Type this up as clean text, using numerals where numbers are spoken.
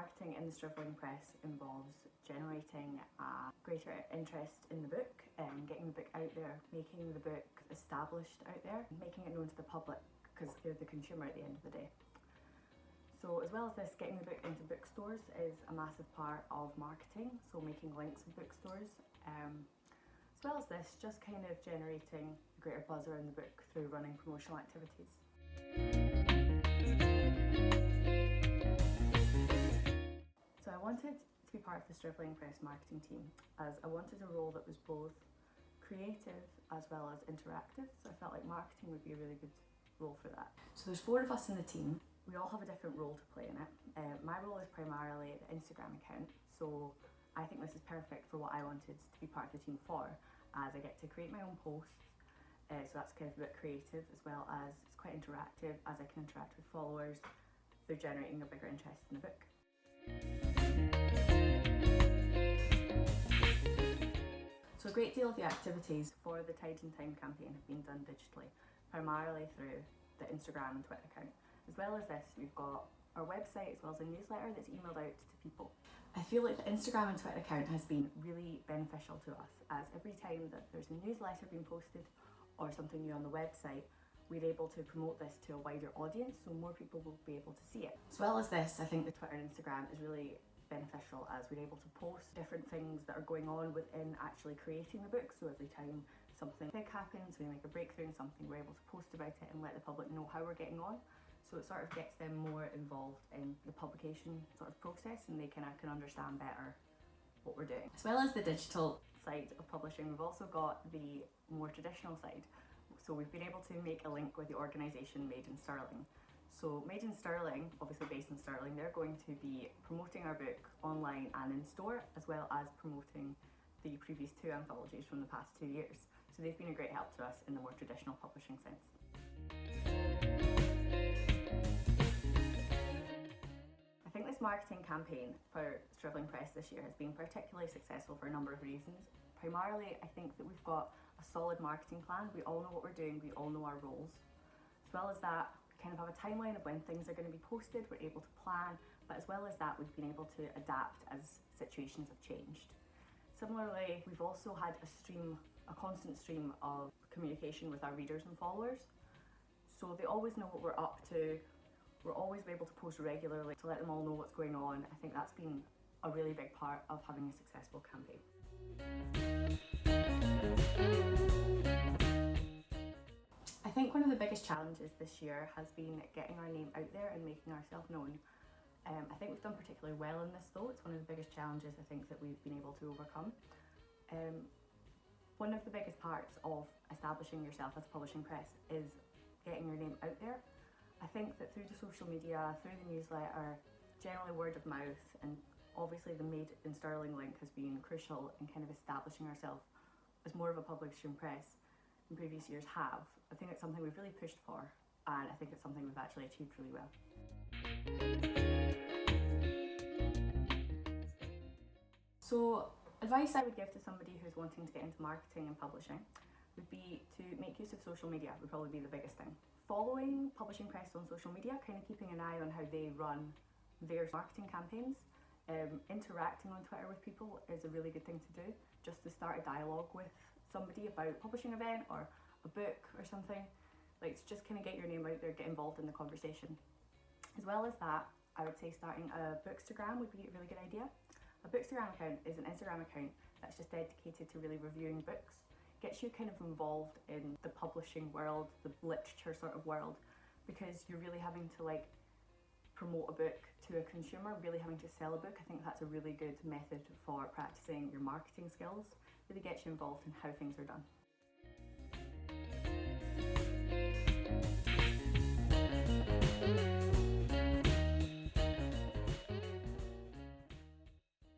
marketing in the Stryvling Press involves generating a greater interest in the book and getting the book out there, making the book established out there, making it known to the public because they're the consumer at the end of the day. So as well as this, getting the book into bookstores is a massive part of marketing, so making links with bookstores. As well as this, just kind of generating a greater buzz around the book through running promotional activities. So I wanted to be part of the Stryvling Press marketing team as I wanted a role that was both creative as well as interactive, so I felt like marketing would be a really good role for that. So there's 4 of us in the team. We all have a different role to play in it. My role is primarily the Instagram account, so I think this is perfect for what I wanted to be part of the team for, as I get to create my own posts, so that's kind of a bit creative, as well as it's quite interactive as I can interact with followers. They're generating a bigger interest in the book. So a great deal of the activities for the Tides in Time campaign have been done digitally, primarily through the Instagram and Twitter account. As well as this, we've got our website as well as a newsletter that's emailed out to people. I feel like the Instagram and Twitter account has been really beneficial to us, as every time that there's a newsletter being posted or something new on the website, we're able to promote this to a wider audience, so more people will be able to see it. As well as this, I think the Twitter and Instagram is really beneficial as we're able to post different things that are going on within actually creating the book. So every time something big happens, we make a breakthrough in something, we're able to post about it and let the public know how we're getting on. So it sort of gets them more involved in the publication sort of process, and they can understand better what we're doing. As well as the digital side of publishing, we've also got the more traditional side. So we've been able to make a link with the organisation Made in Stirling. So Made in Stirling, obviously based in Stirling, they're going to be promoting our book online and in store, as well as promoting the previous 2 anthologies from the past 2 years. So they've been a great help to us in the more traditional publishing sense. I think this marketing campaign for Stryvling Press this year has been particularly successful for a number of reasons. Primarily, I think that we've got a solid marketing plan. We all know what we're doing, we all know our roles. As well as that, we kind of have a timeline of when things are going to be posted, we're able to plan, but as well as that, we've been able to adapt as situations have changed. Similarly, we've also had a constant stream of communication with our readers and followers. So they always know what we're up to. We're always able to post regularly to let them all know what's going on. I think that's been a really big part of having a successful campaign. I think one of the biggest challenges this year has been getting our name out there and making ourselves known. I think we've done particularly well in this though. It's one of the biggest challenges I think that we've been able to overcome. One of the biggest parts of establishing yourself as a publishing press is getting your name out there. I think that through the social media, through the newsletter, generally word of mouth, and obviously the Made in Stirling link has been crucial in kind of establishing ourselves as more of a publishing press than previous years have. I think it's something we've really pushed for, and I think it's something we've actually achieved really well. So, advice I would give to somebody who's wanting to get into marketing and publishing would be to make use of social media, would probably be the biggest thing. Following publishing press on social media, kind of keeping an eye on how they run their marketing campaigns. Interacting on Twitter with people is a really good thing to do, just to start a dialogue with somebody about a publishing event or a book or something. Like, to just kind of get your name out there, get involved in the conversation. As well as that, I would say starting a Bookstagram would be a really good idea. A Bookstagram account is an Instagram account that's just dedicated to really reviewing books. Gets you kind of involved in the publishing world, the literature sort of world, because you're really having to promote a book to a consumer, really having to sell a book. I think that's a really good method for practicing your marketing skills. Really gets you involved in how things are done.